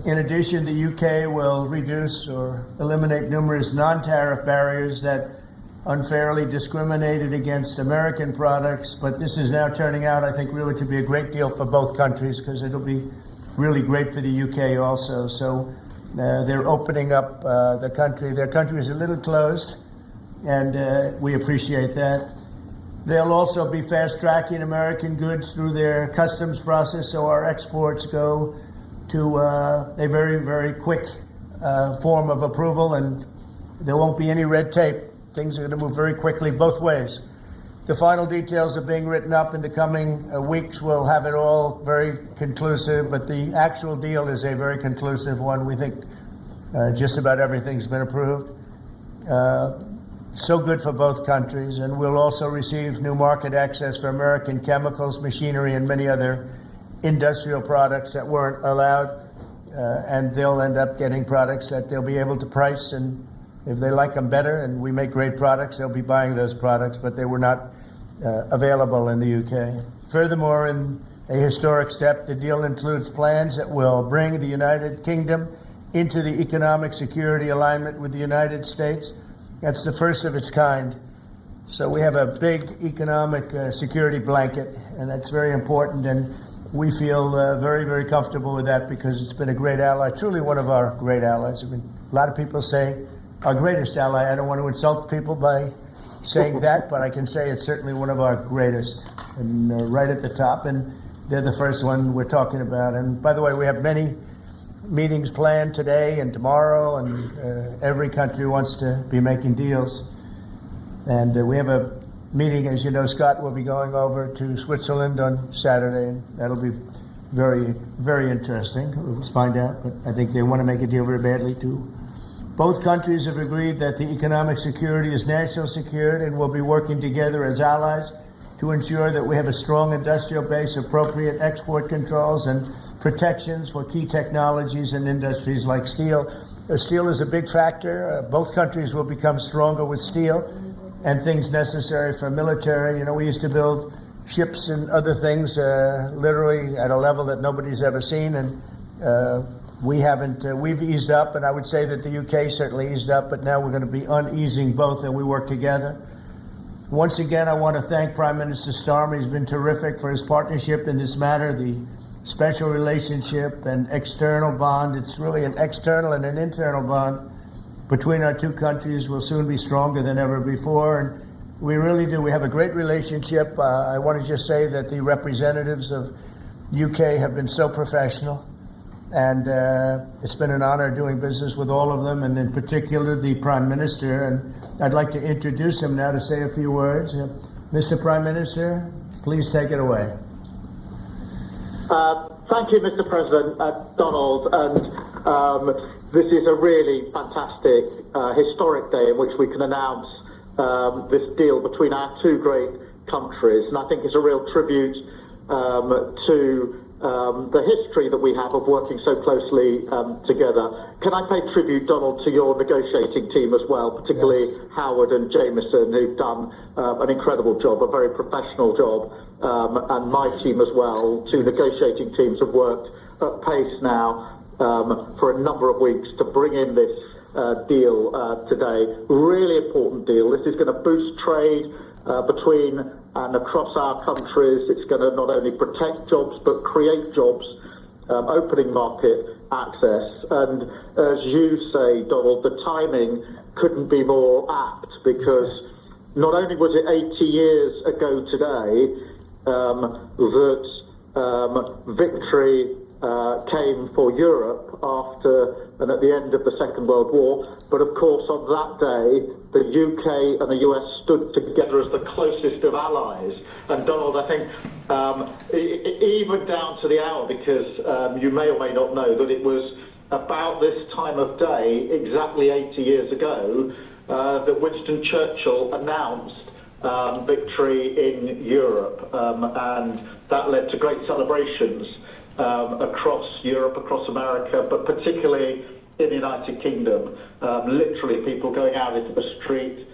In addition, the UK will reduce or eliminate numerous non-tariff barriers that unfairly discriminated against American products. But this is now turning out, I think, really to be a great deal for both countries, because it'll be really great for the UK also. So they're opening up the country. Their country is a little closed, and we appreciate that. They'll also be fast-tracking American goods through their customs process, so our exports go to a very, very quick form of approval, and there won't be any red tape. Things are going to move very quickly both ways. The final details are being written up in the coming weeks. We'll have it all very conclusive, but the actual deal is a very conclusive one. We think just about everything's been approved. So good for both countries, and we'll also receive new market access for American chemicals, machinery, and many other industrial products that weren't allowed, and they'll end up getting products that they'll be able to price, and if they like them better and we make great products, they'll be buying those products, but they were not available in the UK. Furthermore, in a historic step, the deal includes plans that will bring the United Kingdom into the economic security alignment with the United States. That's the first of its kind. So we have a big economic security blanket, and that's very important, and we feel very, very comfortable with that because it's been a great ally, truly one of our great allies. I mean, a lot of people say our greatest ally. I don't want to insult people by saying that, but I can say it's certainly one of our greatest, and right at the top, and they're the first one we're talking about. And by the way, we have many meetings planned today and tomorrow, and every country wants to be making deals. And we have a meeting, as you know, Scott will be going over to Switzerland on Saturday, and that'll be very, very interesting. We'll find out, but I think they want to make a deal very badly too. Both countries have agreed that the economic security is national security, and will be working together as allies to ensure that we have a strong industrial base, appropriate export controls, and protections for key technologies and industries like steel. Steel is a big factor. Both countries will become stronger with steel and things necessary for military. You know, we used to build ships and other things literally at a level that nobody's ever seen, and we haven't. We've eased up, and I would say that the UK certainly eased up, but now we're going to be uneasing both, and we work together. Once again, I want to thank Prime Minister Starmer. He's been terrific for his partnership in this matter. The special relationship and external bond, it's really an external and an internal bond between our two countries, will soon be stronger than ever before. And we really do. We have a great relationship. I want to just say that the representatives of UK have been so professional. And it's been an honor doing business with all of them, and in particular the Prime Minister. And I'd like to introduce him now to say a few words. Mr. Prime Minister, please take it away. Thank you, Mr. President Donald. And this is a really fantastic, historic day in which we can announce this deal between our two great countries. And I think it's a real tribute to the history that we have of working so closely together. Can I pay tribute, Donald, to your negotiating team as well, particularly yes, Howard and Jameson, who've done an incredible job, a very professional job, and my team as well. Two negotiating teams have worked at pace now for a number of weeks to bring in this deal today. Really important deal. This is going to boost trade between and across our countries. It's going to not only protect jobs but create jobs, opening market access. And as you say, Donald, the timing couldn't be more apt, because not only was it 80 years ago today that victory came for Europe after and at the end of the Second World War, but of course on that day the UK and the US stood together as the closest of allies. And Donald, I think even down to the hour, because you may or may not know that it was about this time of day, exactly 80 years ago, that Winston Churchill announced victory in Europe, and that led to great celebrations across Europe, across America, but particularly in the United Kingdom. Literally people going out into the street,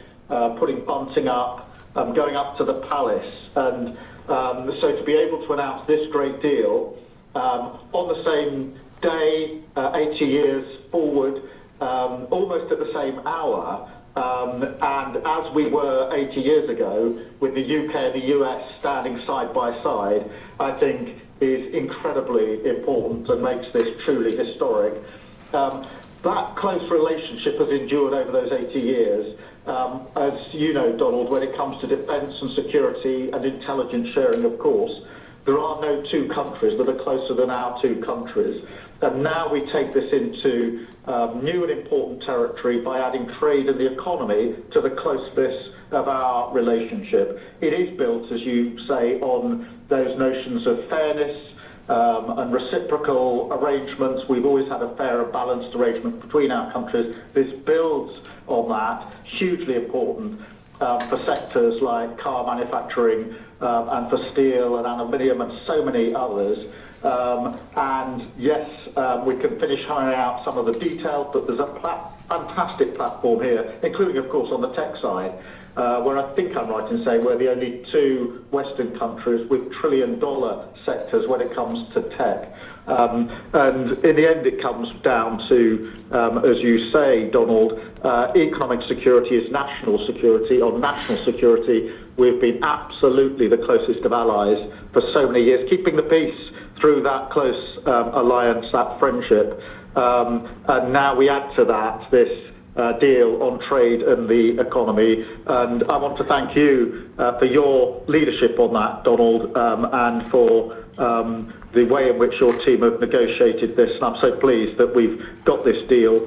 putting bunting up, going up to the palace. And so to be able to announce this great deal on the same day, 80 years forward, almost at the same hour. And as we were 80 years ago, with the UK and the US standing side by side, I think is incredibly important and makes this truly historic. That close relationship has endured over those 80 years. As you know, Donald, when it comes to defence and security and intelligence sharing, of course, there are no two countries that are closer than our two countries. And now we take this into new and important territory by adding trade and the economy to the closeness of our relationship. It is built, as you say, on those notions of fairness and reciprocal arrangements. We've always had a fair and balanced arrangement between our countries. This builds on that, hugely important for sectors like car manufacturing and for steel and aluminium and so many others. And yes, we can finish ironing out some of the details, but there's a fantastic platform here, including, of course, on the tech side, where I think I'm right in saying we're the only two Western countries with trillion-dollar sectors when it comes to tech. And in the end, it comes down to, as you say, Donald, economic security is national security. On national security, we've been absolutely the closest of allies for so many years, keeping the peace through that close alliance, that friendship. And now we add to that this deal on trade and the economy. And I want to thank you for your leadership on that, Donald, and for the way in which your team have negotiated this. And I'm so pleased that we've got this deal,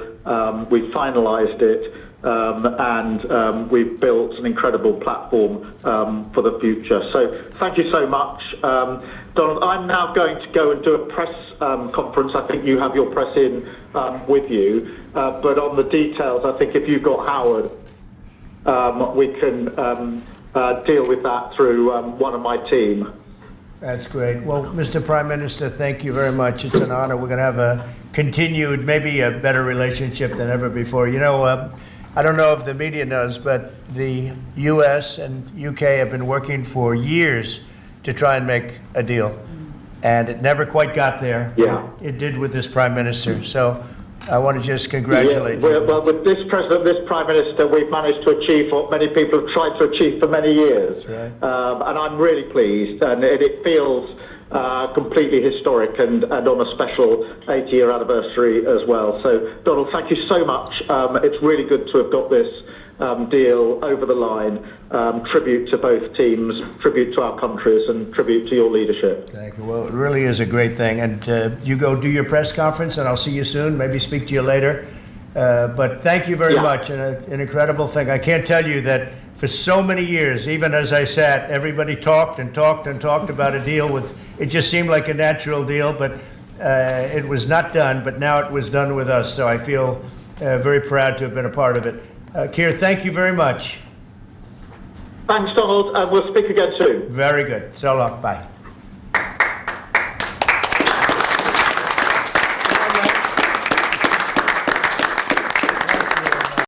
we've finalised it, and we've built an incredible platform for the future. So thank you so much. Donald, I'm now going to go and do a press conference. I think you have your press in with you. But on the details, I think if you've got Howard, we can deal with that through one of my team. That's great. Well, Mr. Prime Minister, thank you very much. It's an honor. We're going to have a continued, maybe a better relationship than ever before. You know, I don't know if the media knows, but the U.S. and U.K. have been working for years to try and make a deal. And it never quite got there. Yeah. It did with this Prime Minister. So I want to just congratulate you. Well, with this President, this Prime Minister, we've managed to achieve what many people have tried to achieve for many years. That's right. And I'm really pleased. And it feels completely historic and on a special 80-year anniversary as well. So, Donald, thank you so much. It's really good to have got this deal over the line. Tribute to both teams, tribute to our countries, and tribute to your leadership. Thank you. Well, it really is a great thing. And you go do your press conference, and I'll see you soon. Maybe speak to you later. But thank you very much. And an incredible thing. I can't tell you that for so many years, even as I sat, everybody talked and talked and talked about a deal with. It just seemed like a natural deal, but it was not done. But now it was done with us. So I feel very proud to have been a part of it. Keir, thank you very much. Thanks, Donald, and we'll speak again soon. Very good. So long. Bye.